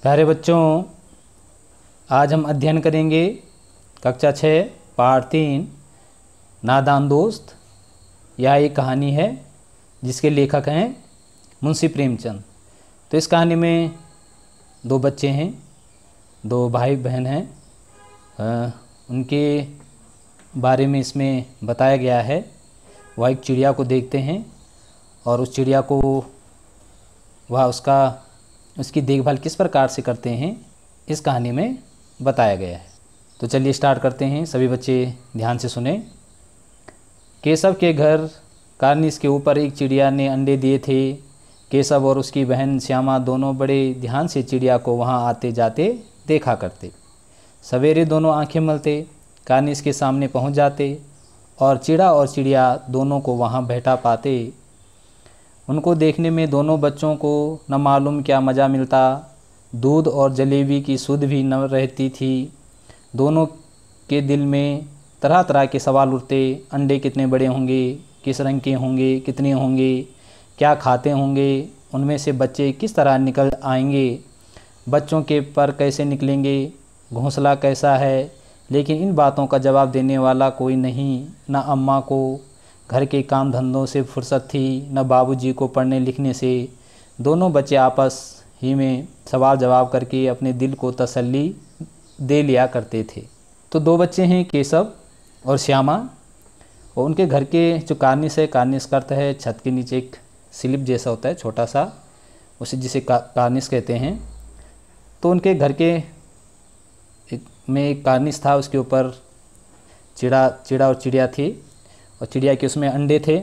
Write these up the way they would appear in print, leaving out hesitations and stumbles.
प्यारे बच्चों, आज हम अध्ययन करेंगे कक्षा 6 पाठ 3 नादान दोस्त। यह एक कहानी है जिसके लेखक हैं मुंशी प्रेमचंद। तो इस कहानी में दो बच्चे हैं, दो भाई बहन हैं। उनके बारे में इसमें बताया गया है। वह एक चिड़िया को देखते हैं और उस चिड़िया को उसकी देखभाल किस प्रकार से करते हैं, इस कहानी में बताया गया है। तो चलिए स्टार्ट करते हैं। सभी बच्चे ध्यान से सुने। केशव के घर कार्निस के ऊपर एक चिड़िया ने अंडे दिए थे। केशव और उसकी बहन श्यामा दोनों बड़े ध्यान से चिड़िया को वहां आते जाते देखा करते। सवेरे दोनों आंखें मलते कार्निस के सामने पहुंच जाते और चिड़ा और चिड़िया दोनों को वहां बैठा पाते। उनको देखने में दोनों बच्चों को न मालूम क्या मज़ा मिलता। दूध और जलेबी की सुध भी न रहती थी। दोनों के दिल में तरह तरह के सवाल उठते। अंडे कितने बड़े होंगे, किस रंग के होंगे, कितने होंगे, क्या खाते होंगे, उनमें से बच्चे किस तरह निकल आएंगे, बच्चों के पर कैसे निकलेंगे, घोंसला कैसा है। लेकिन इन बातों का जवाब देने वाला कोई नहीं। न अम्मा को घर के काम धंधों से फुर्सत थी, न बाबूजी को पढ़ने लिखने से। दोनों बच्चे आपस ही में सवाल जवाब करके अपने दिल को तसल्ली दे लिया करते थे। तो दो बच्चे हैं, केशव और श्यामा। और उनके घर के जो कार्निस है, कार्निस का अर्थ है छत के नीचे एक स्लिप जैसा होता है छोटा सा, उसे जिसे कार्निस कहते हैं। तो उनके घर के में एक कार्निस था, उसके ऊपर चिड़ा और चिड़िया थी और चिड़िया के उसमें अंडे थे।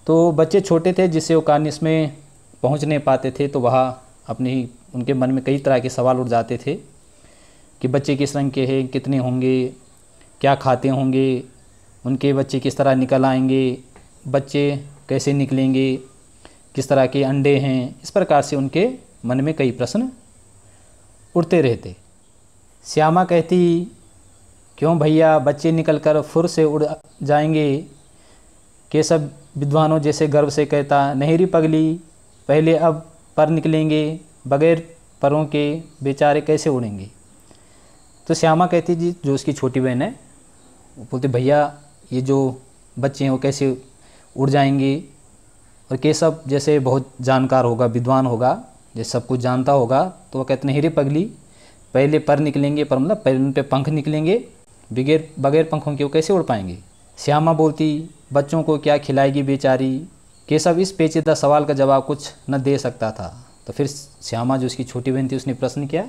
तो बच्चे छोटे थे जिससे वो कार्निस में पहुंच नहीं पाते थे। तो वहाँ उनके मन में कई तरह के सवाल उठ जाते थे कि बच्चे किस रंग के हैं, कितने होंगे, क्या खाते होंगे, उनके बच्चे किस तरह निकल आएंगे, बच्चे कैसे निकलेंगे, किस तरह के अंडे हैं। इस प्रकार से उनके मन में कई प्रश्न उठते रहते। श्यामा कहती, क्यों भैया, बच्चे निकलकर फुर से उड़ जाएंगे। केशव विद्वानों जैसे गर्व से कहता, नहीं री पगली, पहले अब पर निकलेंगे, बगैर परों के बेचारे कैसे उड़ेंगे। तो श्यामा कहती जी, जो उसकी छोटी बहन है, वो बोलते भैया ये जो बच्चे हैं वो कैसे उड़ जाएंगे। और केशव जैसे बहुत जानकार होगा, विद्वान होगा, जैसे सब कुछ जानता होगा, तो वह कहते नहीं रे पगली, पहले पर निकलेंगे, पर मतलब पहले उन पर पंख निकलेंगे, बगैर पंखों के वो कैसे उड़ पाएंगे। श्यामा बोलती, बच्चों को क्या खिलाएगी बेचारी। केशव इस पेचीदा सवाल का जवाब कुछ न दे सकता था। तो फिर श्यामा जो उसकी छोटी बहन थी, उसने प्रश्न किया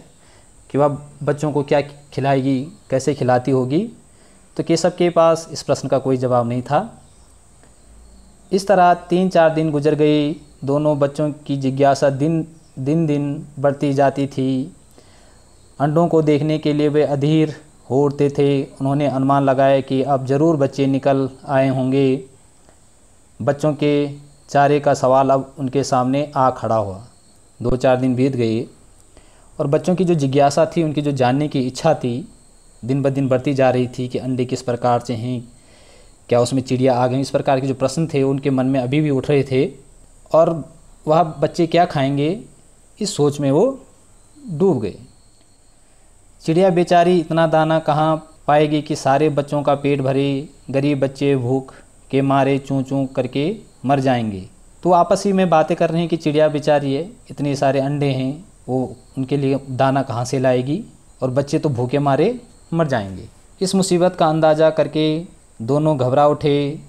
कि वह बच्चों को क्या खिलाएगी, कैसे खिलाती होगी। तो केशव के पास इस प्रश्न का कोई जवाब नहीं था। इस तरह 3-4 दिन गुजर गए। दोनों बच्चों की जिज्ञासा दिन दिन बढ़ती जाती थी। अंडों को देखने के लिए वे अधीर हो उठते थे। उन्होंने अनुमान लगाया कि अब ज़रूर बच्चे निकल आए होंगे। बच्चों के चारे का सवाल अब उनके सामने आ खड़ा हुआ। 2-4 दिन बीत गए और बच्चों की जो जिज्ञासा थी, उनकी जो जानने की इच्छा थी, दिन ब दिन बढ़ती जा रही थी कि अंडे किस प्रकार से हैं, क्या उसमें चिड़िया आ गई। इस प्रकार के जो प्रश्न थे उनके मन में अभी भी उठ रहे थे। और वह बच्चे क्या खाएंगे, इस सोच में वो डूब गए। चिड़िया बेचारी इतना दाना कहाँ पाएगी कि सारे बच्चों का पेट भरे। गरीब बच्चे भूख के मारे चूं चूं करके मर जाएंगे। तो आपस ही में बातें कर रहे हैं कि चिड़िया बेचारी है, इतने सारे अंडे हैं, वो उनके लिए दाना कहाँ से लाएगी, और बच्चे तो भूखे मारे मर जाएंगे। इस मुसीबत का अंदाज़ा करके दोनों घबरा उठे।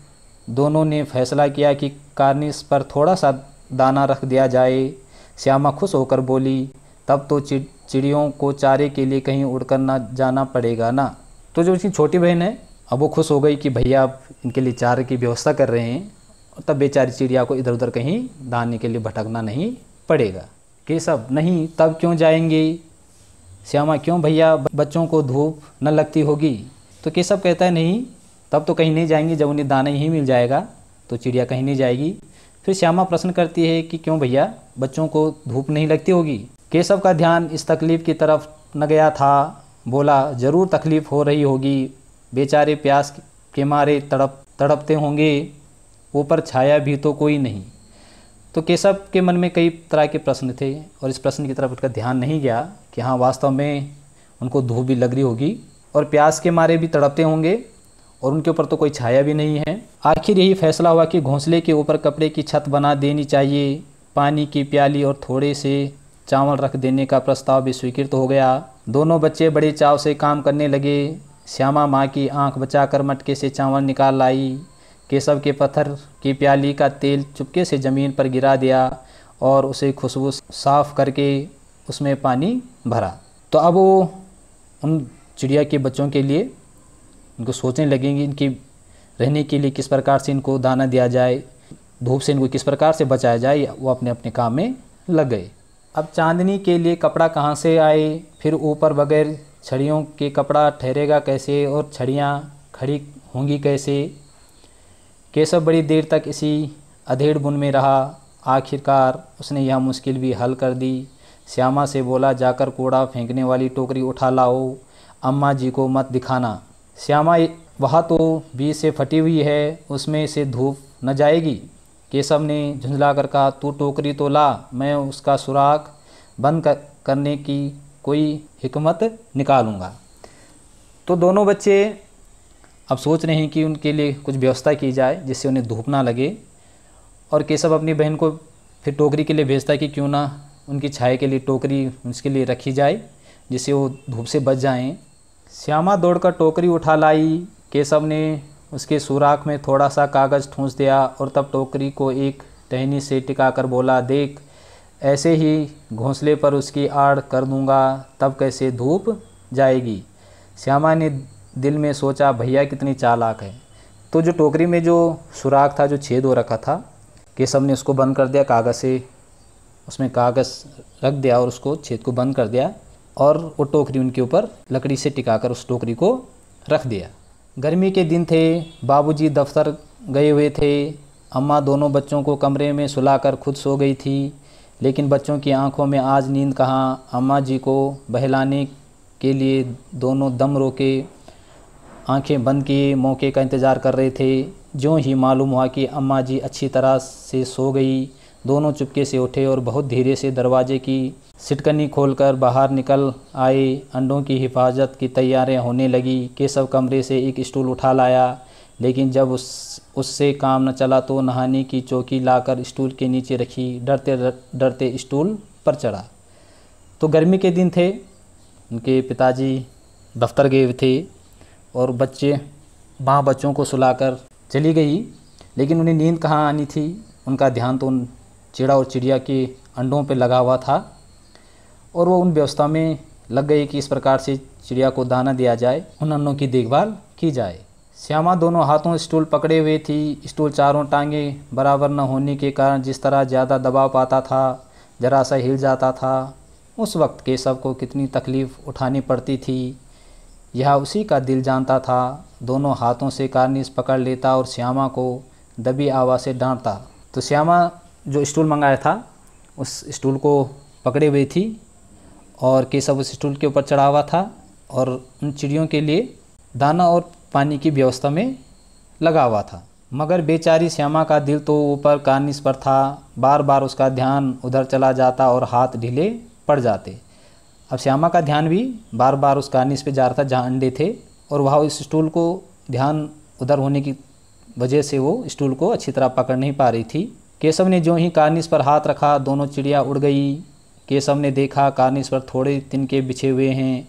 दोनों ने फैसला किया कि कार्निस पर थोड़ा सा दाना रख दिया जाए। श्यामा खुश होकर बोली, तब तो चिड़ियों को चारे के लिए कहीं उड़कर ना जाना पड़ेगा ना। तो जो उसकी छोटी बहन है, अब वो खुश हो गई कि भैया आप इनके लिए चारे की व्यवस्था कर रहे हैं, और तब बेचारी चिड़िया को इधर उधर कहीं दाने के लिए भटकना नहीं पड़ेगा। केशव, नहीं, तब क्यों जाएंगे। श्यामा, क्यों भैया, बच्चों को धूप न लगती होगी। तो केशव कहता है, नहीं, तब तो कहीं नहीं जाएंगे, जब उन्हें दाना ही मिल जाएगा तो चिड़िया कहीं नहीं जाएगी। फिर श्यामा प्रश्न करती है कि क्यों भैया, बच्चों को धूप नहीं लगती होगी। केशव का ध्यान इस तकलीफ़ की तरफ न गया था। बोला, ज़रूर तकलीफ़ हो रही होगी, बेचारे प्यास के मारे तड़पते होंगे, ऊपर छाया भी तो कोई नहीं। तो केशव के मन में कई तरह के प्रश्न थे और इस प्रश्न की तरफ उसका ध्यान नहीं गया कि हाँ वास्तव में उनको धूप भी लग रही होगी और प्यास के मारे भी तड़पते होंगे और उनके ऊपर तो कोई छाया भी नहीं है। आखिर यही फैसला हुआ कि घोंसले के ऊपर कपड़े की छत बना देनी चाहिए। पानी की प्याली और थोड़े से चावल रख देने का प्रस्ताव भी स्वीकृत हो गया। दोनों बच्चे बड़े चाव से काम करने लगे। श्यामा माँ की आंख बचाकर मटके से चावल निकाल लाई। केशव के पत्थर की प्याली का तेल चुपके से ज़मीन पर गिरा दिया और उसे खुशबू साफ करके उसमें पानी भरा। तो अब वो उन चिड़िया के बच्चों के लिए उनको सोचने लगेंगे इनकी रहने के लिए किस प्रकार से इनको दाना दिया जाए, धूप से इनको किस प्रकार से बचाया जाए। वो अपने अपने काम में लग गए। अब चांदनी के लिए कपड़ा कहाँ से आए, फिर ऊपर बगैर छड़ियों के कपड़ा ठहरेगा कैसे और छड़ियाँ खड़ी होंगी कैसे। केशव बड़ी देर तक इसी अधेड़ बुन में रहा। आखिरकार उसने यह मुश्किल भी हल कर दी। श्यामा से बोला, जाकर कूड़ा फेंकने वाली टोकरी उठा लाओ, अम्मा जी को मत दिखाना। श्यामा, वह तो बीच से फटी हुई है, उसमें से धूप न जाएगी। केशव ने झुंझला कर कहा, तू टोकरी तो ला, मैं उसका सुराख बंद करने की कोई हिकमत निकालूंगा। तो दोनों बच्चे अब सोच रहे हैं कि उनके लिए कुछ व्यवस्था की जाए जिससे उन्हें धूप ना लगे। और केशव अपनी बहन को फिर टोकरी के लिए भेजता है कि क्यों ना उनकी छाया के लिए टोकरी उसके लिए रखी जाए जिससे वो धूप से बच जाएं। श्यामा दौड़कर टोकरी उठा लाई। केशव ने उसके सुराख में थोड़ा सा कागज़ ठूंस दिया और तब टोकरी को एक टहनी से टिकाकर बोला, देख ऐसे ही घोंसले पर उसकी आड़ कर दूंगा, तब कैसे धूप जाएगी। श्यामा ने दिल में सोचा, भैया कितनी चालाक है। तो जो टोकरी में जो सुराख था, जो छेद हो रखा था, केशव ने उसको बंद कर दिया, कागज़ से उसमें कागज़ रख दिया और उसको छेद को बंद कर दिया और वो टोकरी उनके ऊपर लकड़ी से टिकाकर उस टोकरी को रख दिया। गर्मी के दिन थे, बाबूजी दफ्तर गए हुए थे। अम्मा दोनों बच्चों को कमरे में सुलाकर खुद सो गई थी, लेकिन बच्चों की आंखों में आज नींद कहाँ। अम्मा जी को बहलाने के लिए दोनों दम रोके आंखें बंद किए मौके का इंतज़ार कर रहे थे। ज्यों ही मालूम हुआ कि अम्मा जी अच्छी तरह से सो गई, दोनों चुपके से उठे और बहुत धीरे से दरवाजे की सिटकनी खोलकर बाहर निकल आए। अंडों की हिफाजत की तैयारियां होने लगी। केशव कमरे से एक स्टूल उठा लाया, लेकिन जब उससे काम न चला तो नहाने की चौकी लाकर स्टूल के नीचे रखी। डरते डरते स्टूल पर चढ़ा। तो गर्मी के दिन थे, उनके पिताजी दफ्तर गए हुए थे और माँ बच्चों को सुलाकर चली गई, लेकिन उन्हें नींद कहाँ आनी थी। उनका ध्यान तो उन चिड़ा और चिड़िया के अंडों पर लगा हुआ था और वो उन व्यवस्था में लग गई कि इस प्रकार से चिड़िया को दाना दिया जाए, उन अंडों की देखभाल की जाए। श्यामा दोनों हाथों स्टूल पकड़े हुए थी। स्टूल चारों टांगे बराबर न होने के कारण जिस तरह ज़्यादा दबाव पाता था, जरा सा हिल जाता था। उस वक्त केशव को कितनी तकलीफ़ उठानी पड़ती थी, यह उसी का दिल जानता था। दोनों हाथों से कार्निस पकड़ लेता और श्यामा को दबी आवाज़ से डांटता। तो श्यामा जो स्टूल मंगाया था उस स्टूल को पकड़े हुई थी और केशव उस स्टूल के ऊपर चढ़ा हुआ था और उन चिड़ियों के लिए दाना और पानी की व्यवस्था में लगा हुआ था। मगर बेचारी श्यामा का दिल तो ऊपर कार्निस पर था। बार बार उसका ध्यान उधर चला जाता और हाथ ढीले पड़ जाते। अब श्यामा का ध्यान भी बार बार उस कार्निस पे जा रहा था जहाँ अंडे थे और वह इस स्टूल को ध्यान उधर होने की वजह से वो स्टूल को अच्छी तरह पकड़ नहीं पा रही थी। केशव ने जो ही कार्निस पर हाथ रखा, दोनों चिड़िया उड़ गई। केशव ने देखा कार्निस पर थोड़े तिनके बिछे हुए हैं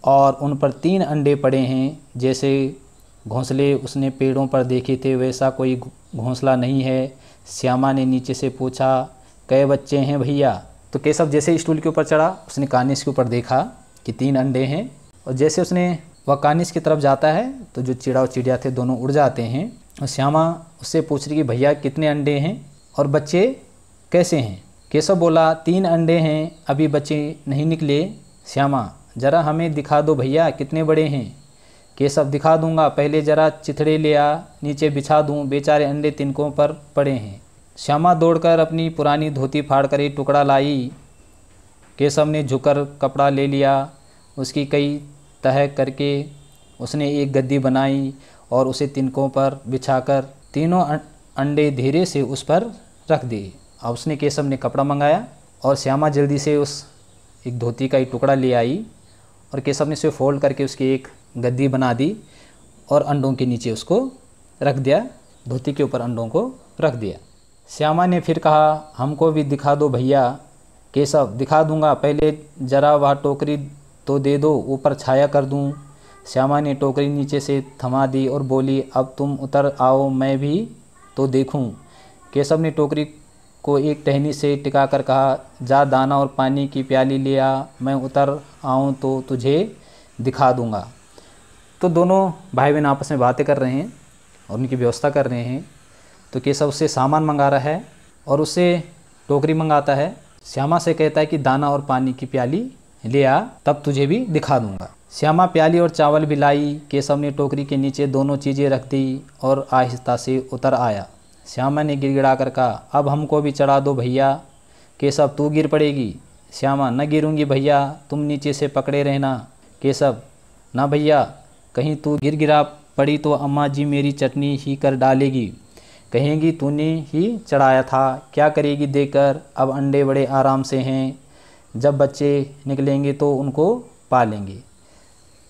और उन पर 3 अंडे पड़े हैं। जैसे घोंसले उसने पेड़ों पर देखे थे वैसा कोई घोंसला नहीं है। श्यामा ने नीचे से पूछा, कै बच्चे हैं भैया? तो केशव जैसे स्टूल के ऊपर चढ़ा उसने कार्निस के ऊपर देखा कि 3 अंडे हैं और जैसे उसने वह कार्निस की तरफ जाता है तो जो चिड़ा और चिड़िया थे दोनों उड़ जाते हैं। और श्यामा उससे पूछ रही कि भैया कितने अंडे हैं और बच्चे कैसे हैं? केशव बोला, 3 अंडे हैं, अभी बच्चे नहीं निकले। श्यामा, ज़रा हमें दिखा दो भैया कितने बड़े हैं। केशव, दिखा दूंगा, पहले ज़रा चिथड़े ले आ, नीचे बिछा दूं, बेचारे अंडे तिनकों पर पड़े हैं। श्यामा दौड़कर अपनी पुरानी धोती फाड़कर एक टुकड़ा लाई। केशव ने झुककर कपड़ा ले लिया, उसकी कई तह करके उसने एक गद्दी बनाई और उसे तिनकों पर बिछाकर तीनों अंडे धीरे से उस पर रख दिए। अब उसने केशव ने कपड़ा मंगाया और श्यामा जल्दी से उस एक धोती का एक टुकड़ा ले आई और केशव ने उसे फोल्ड करके उसकी एक गद्दी बना दी और अंडों के नीचे उसको रख दिया, धोती के ऊपर अंडों को रख दिया। श्यामा ने फिर कहा, हमको भी दिखा दो भैया। केशव, दिखा दूंगा, पहले ज़रा वह टोकरी तो दे दो, ऊपर छाया कर दूं। श्यामा ने टोकरी नीचे से थमा दी और बोली, अब तुम उतर आओ, मैं भी तो देखूं। केशव ने टोकरी को एक टहनी से टिकाकर कहा, जा दाना और पानी की प्याली ले आ, मैं उतर आऊं तो तुझे दिखा दूंगा। तो दोनों भाई बहन आपस में बातें कर रहे हैं और उनकी व्यवस्था कर रहे हैं। तो केशव उससे सामान मंगा रहा है और उससे टोकरी मंगाता है। श्यामा से कहता है कि दाना और पानी की प्याली ले आ, तब तुझे भी दिखा दूंगा। श्यामा प्याली और चावल भी लाई। केशव ने टोकरी के नीचे दोनों चीज़ें रख दी और आहिस्ता से उतर आया। श्यामा ने गिड़गिड़ा कर कहा, अब हमको भी चढ़ा दो भैया। केशव, तू गिर पड़ेगी। श्यामा, न गिरूंगी भैया, तुम नीचे से पकड़े रहना। केशव, ना भैया, कहीं तू गिरा पड़ी तो अम्मा जी मेरी चटनी ही कर डालेगी, कहेंगी तूने ही चढ़ाया था, क्या करेगी देकर। अब अंडे बड़े आराम से हैं, जब बच्चे निकलेंगे तो उनको पालेंगे।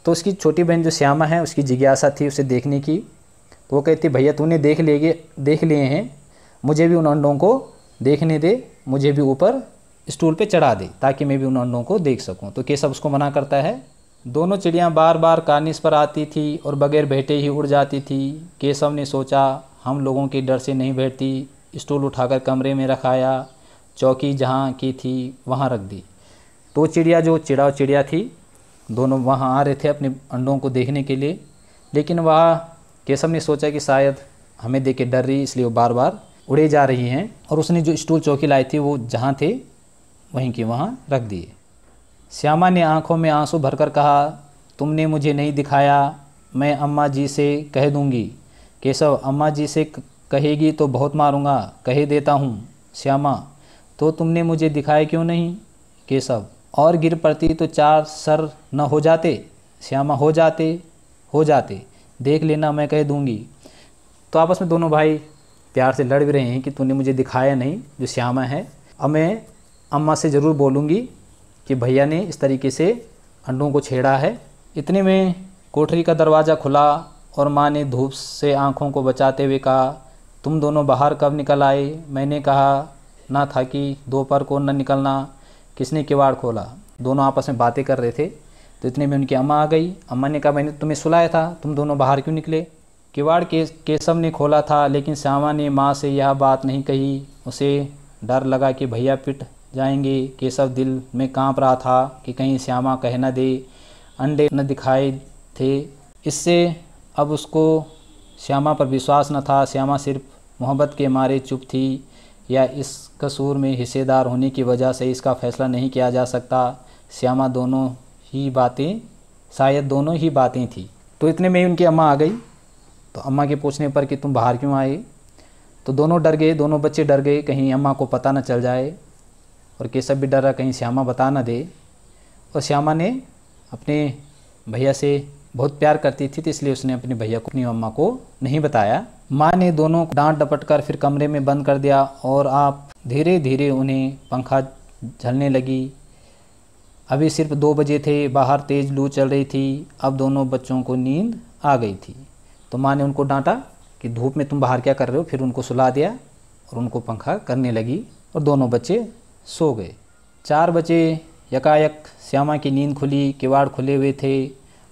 तो उसकी छोटी बहन जो श्यामा है, उसकी जिज्ञासा थी उसे देखने की। तो वो कहती, भैया तूने देख लिए हैं, मुझे भी उन अंडों को देखने दे, मुझे भी ऊपर स्टूल पे चढ़ा दे ताकि मैं भी उन अंडों को देख सकूं। तो केशव उसको मना करता है। दोनों चिड़ियाँ बार बार कार्निस पर आती थी और बगैर बैठे ही उड़ जाती थी। केशव ने सोचा, हम लोगों के डर से नहीं बैठती। स्टूल उठाकर कमरे में रखाया, चौकी जहाँ की थी वहाँ रख दी। तो चिड़िया जो चिड़िया थी, दोनों वहाँ आ रहे थे अपने अंडों को देखने के लिए, लेकिन वह केशव ने सोचा कि शायद हमें देख के डर रही, इसलिए वो बार बार उड़े जा रही हैं और उसने जो स्टूल चौकी लाई थी वो जहाँ थे वहीं की वहाँ रख दिए। श्यामा ने आंखों में आंसू भरकर कहा, तुमने मुझे नहीं दिखाया, मैं अम्मा जी से कह दूंगी। केशव, अम्मा जी से कहेगी तो बहुत मारूंगा, कह देता हूँ। श्यामा, तो तुमने मुझे दिखाया क्यों नहीं। केशव, और गिर पड़ती तो 4 सर न हो जाते। श्यामा, हो जाते, देख लेना, मैं कह दूंगी। तो आपस में दोनों भाई प्यार से लड़ भी रहे हैं कि तूने मुझे दिखाया नहीं, जो श्यामा है। अब मैं अम्मा से ज़रूर बोलूँगी कि भैया ने इस तरीके से अंडों को छेड़ा है। इतने में कोठरी का दरवाज़ा खुला और माँ ने धूप से आंखों को बचाते हुए कहा, तुम दोनों बाहर कब निकल आए। मैंने कहा ना था कि दोपहर को न निकलना, किसने किवाड़ खोला। दोनों आपस में बातें कर रहे थे। तो इतने में उनकी अम्मा आ गई। अम्मा ने कहा, मैंने तुम्हें सुलाया था, तुम दोनों बाहर क्यों निकले। किवाड़ केशव ने खोला था, लेकिन श्यामा ने माँ से यह बात नहीं कही। उसे डर लगा कि भैया पिट जाएंगे। केशव दिल में कांप रहा था कि कहीं श्यामा कह न दे अंडे न दिखाए थे। इससे अब उसको श्यामा पर विश्वास न था। श्यामा सिर्फ मोहब्बत के मारे चुप थी, या इस कसूर में हिस्सेदार होने की वजह से इसका फैसला नहीं किया जा सकता। श्यामा शायद दोनों ही बातें थी। तो इतने में उनकी अम्मा आ गई। तो अम्मा के पूछने पर कि तुम बाहर क्यों आए, तो दोनों डर गए, दोनों बच्चे डर गए कहीं अम्मा को पता न चल जाए, और केशव भी डर रहा कहीं श्यामा बता न दे। और श्यामा ने अपने भैया से बहुत प्यार करती थी, तो इसलिए उसने अपने भैया को, अपनी अम्मा को नहीं बताया। माँ ने दोनों को डांट डपट कर फिर कमरे में बंद कर दिया और आप धीरे धीरे उन्हें पंखा झलने लगी। अभी सिर्फ 2 बजे थे, बाहर तेज़ लू चल रही थी। अब दोनों बच्चों को नींद आ गई थी। तो माँ ने उनको डांटा कि धूप में तुम बाहर क्या कर रहे हो। फिर उनको सुला दिया और उनको पंखा करने लगी और दोनों बच्चे सो गए। 4 बजे यकायक श्यामा की नींद खुली, किवाड़ खुले हुए थे।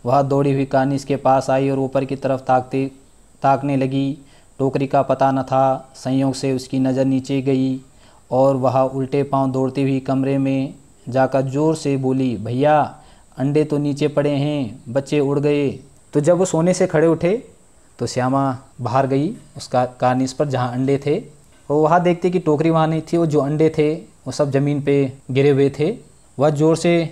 वह दौड़ी हुई कार्निस के पास आई और ऊपर की तरफ ताकने लगी। टोकरी का पता न था। संयोग से उसकी नज़र नीचे गई और वह उल्टे पांव दौड़ती हुई कमरे में जाकर ज़ोर से बोली, भैया अंडे तो नीचे पड़े हैं, बच्चे उड़ गए। तो जब वो सोने से खड़े उठे तो श्यामा बाहर गई उसका कार्निस पर जहाँ अंडे थे, और वहाँ देखते कि टोकरी वहाँ नहीं थी, और जो अंडे थे वो सब ज़मीन पे गिरे हुए थे। वह ज़ोर से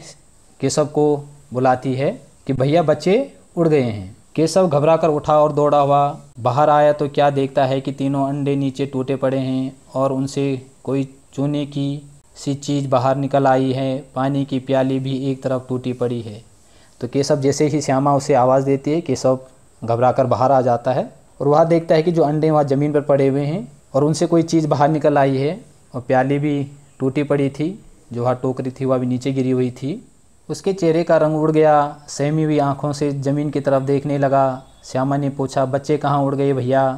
केशव को बुलाती है कि भैया बच्चे उड़ गए हैं। केशव घबराकर उठा और दौड़ा हुआ बाहर आया तो क्या देखता है कि तीनों अंडे नीचे टूटे पड़े हैं और उनसे कोई चूने की सी चीज़ बाहर निकल आई है। पानी की प्याली भी एक तरफ टूटी पड़ी है। तो केशव जैसे ही श्यामा उसे आवाज़ देती है, केशव घबराकर बाहर आ जाता है और वह देखता है कि जो अंडे वहाँ ज़मीन पर पड़े हुए हैं और उनसे कोई चीज़ बाहर निकल आई है और प्याली भी टूटी पड़ी थी, जो वहाँ टोकरी थी वह भी नीचे गिरी हुई थी। उसके चेहरे का रंग उड़ गया, सहमी हुई आँखों से ज़मीन की तरफ देखने लगा। श्यामा ने पूछा, बच्चे कहाँ उड़ गए भैया?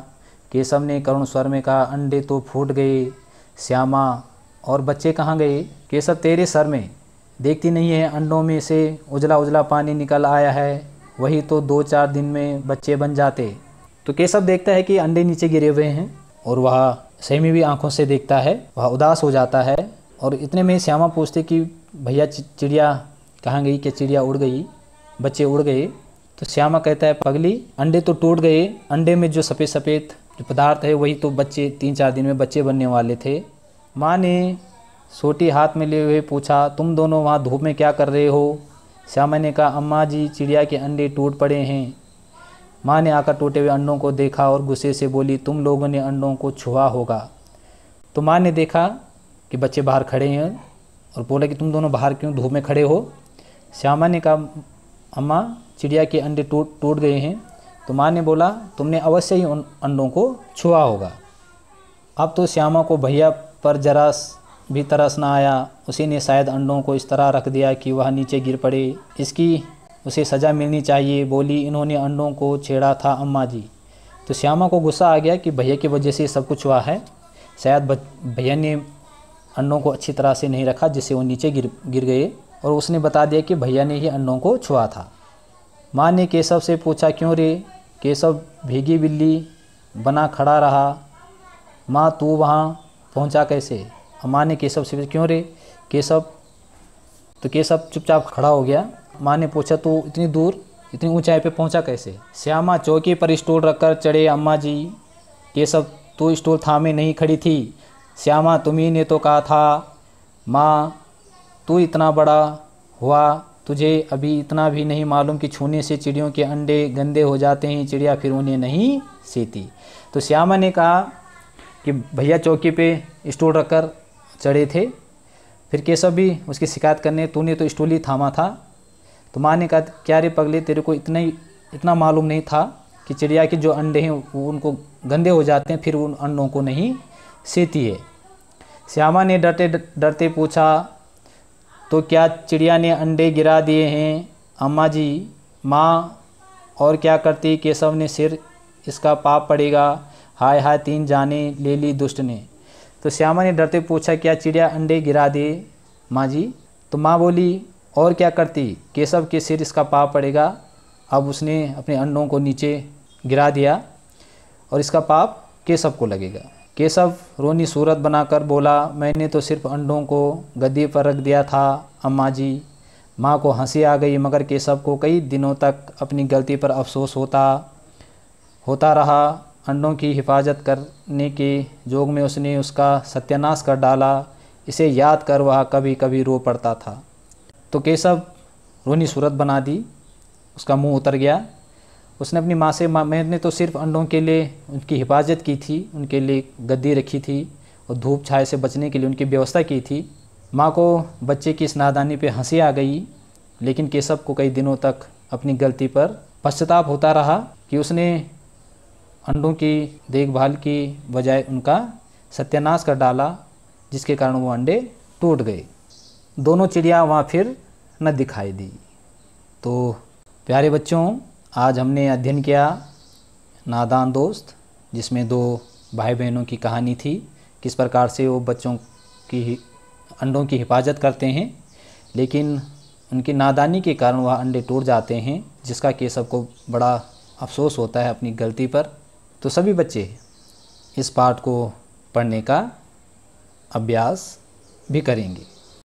केशव ने करुण स्वर में कहा, अंडे तो फूट गए श्यामा, और बच्चे कहाँ गए? केशव, तेरे सर में देखती नहीं है, अंडों में से उजला उजला पानी निकल आया है, वही तो 2-4 दिन में बच्चे बन जाते। तो केशव देखता है कि अंडे नीचे गिरे हुए हैं और वह सहमी हुई आँखों से देखता है, वह उदास हो जाता है। और इतने में श्यामा पूछते कि भैया चिड़िया कहाँ गई? क्या चिड़िया उड़ गई? बच्चे उड़ गए? तो श्यामा कहता है, पगली, अंडे तो टूट गए, अंडे में जो सफ़ेद सफ़ेद जो पदार्थ है वही तो बच्चे 3-4 दिन में बच्चे बनने वाले थे। माँ ने सोटी हाथ में लिए हुए पूछा, तुम दोनों वहाँ धूप में क्या कर रहे हो? श्यामा ने कहा, अम्मा जी, चिड़िया के अंडे टूट पड़े हैं। माँ ने आकर टूटे हुए अंडों को देखा और गुस्से से बोली, तुम लोगों ने अंडों को छुआ होगा। तो माँ ने देखा कि बच्चे बाहर खड़े हैं और बोला कि तुम दोनों बाहर क्यों धूप में खड़े हो? श्यामा ने कहा, अम्मा, चिड़िया के अंडे टूट गए हैं। तो माँ ने बोला, तुमने अवश्य ही उन अंडों को छुआ होगा। अब तो श्यामा को भैया पर जरा भी तरस ना आया, उसी ने शायद अंडों को इस तरह रख दिया कि वह नीचे गिर पड़े, इसकी उसे सज़ा मिलनी चाहिए। बोली, इन्होंने अंडों को छेड़ा था अम्मा जी। तो श्यामा को गुस्सा आ गया कि भैया की वजह से सब कुछ हुआ है, शायद भैया ने अंडों को अच्छी तरह से नहीं रखा जिससे वो नीचे गिर गए, और उसने बता दिया कि भैया ने ही अंडों को छुआ था। माँ ने केशव से पूछा, क्यों रे? केशव भीगी बिल्ली बना खड़ा रहा। माँ, तू वहाँ पहुँचा कैसे? माँ ने केशव से पूछा, क्यों रे केशव? तो केशव चुपचाप खड़ा हो गया। माँ ने पूछा, तू इतनी दूर इतनी ऊंचाई पे पहुँचा कैसे? श्यामा चौकी पर स्टूल रखकर चढ़े, अम्मा जी। केशव, तू स्टूल थामे नहीं खड़ी थी। श्यामा, तुम्ही ने तो कहा था। माँ, तू इतना बड़ा हुआ, तुझे अभी इतना भी नहीं मालूम कि छूने से चिड़ियों के अंडे गंदे हो जाते हैं, चिड़िया फिर उन्हें नहीं सीती। तो श्यामा ने कहा कि भैया चौकी पे स्टूल रखकर चढ़े थे, फिर केशव भी उसकी शिकायत करने, तूने तो स्टूल ही थामा था। तो माँ ने कहा, क्या रे पगले, तेरे को इतना मालूम नहीं था कि चिड़िया के जो अंडे हैं वो उनको गंदे हो जाते हैं, फिर उन अंडों को नहीं सीती है। श्यामा ने डरते डरते पूछा, तो क्या चिड़िया ने अंडे गिरा दिए हैं? अम्मा जी। माँ, और क्या करती? केशव ने सिर, इसका पाप पड़ेगा। हाय हाय, 3 जाने ले ली दुष्ट ने। तो श्यामा ने डरते पूछा, क्या चिड़िया अंडे गिरा दे माँ जी? तो माँ बोली, और क्या करती? केशव के सिर, इसका पाप पड़ेगा। अब उसने अपने अंडों को नीचे गिरा दिया और इसका पाप केशव को लगेगा। केशव रोनी सूरत बनाकर बोला, मैंने तो सिर्फ अंडों को गद्दी पर रख दिया था अम्मा जी। माँ को हंसी आ गई, मगर केशव को कई दिनों तक अपनी गलती पर अफसोस होता रहा। अंडों की हिफाजत करने के जोग में उसने उसका सत्यानाश कर डाला, इसे याद कर वह कभी कभी रो पड़ता था। तो केशव रोनी सूरत बना दी, उसका मुंह उतर गया। उसने अपनी माँ से, मैंने तो सिर्फ अंडों के लिए उनकी हिफाजत की थी, उनके लिए गद्दी रखी थी और धूप छाए से बचने के लिए उनकी व्यवस्था की थी। माँ को बच्चे की इस नादानी पे हंसी आ गई, लेकिन केशव को कई दिनों तक अपनी गलती पर पश्चाताप होता रहा कि उसने अंडों की देखभाल की बजाय उनका सत्यानाश कर डाला, जिसके कारण वो अंडे टूट गए। दोनों चिड़िया वहाँ फिर न दिखाई दी। तो प्यारे बच्चों, आज हमने अध्ययन किया नादान दोस्त, जिसमें 2 भाई बहनों की कहानी थी, किस प्रकार से वो बच्चों की अंडों की हिफाजत करते हैं, लेकिन उनकी नादानी के कारण वह अंडे टूट जाते हैं, जिसका केशव को बड़ा अफसोस होता है अपनी गलती पर। तो सभी बच्चे इस पाठ को पढ़ने का अभ्यास भी करेंगे।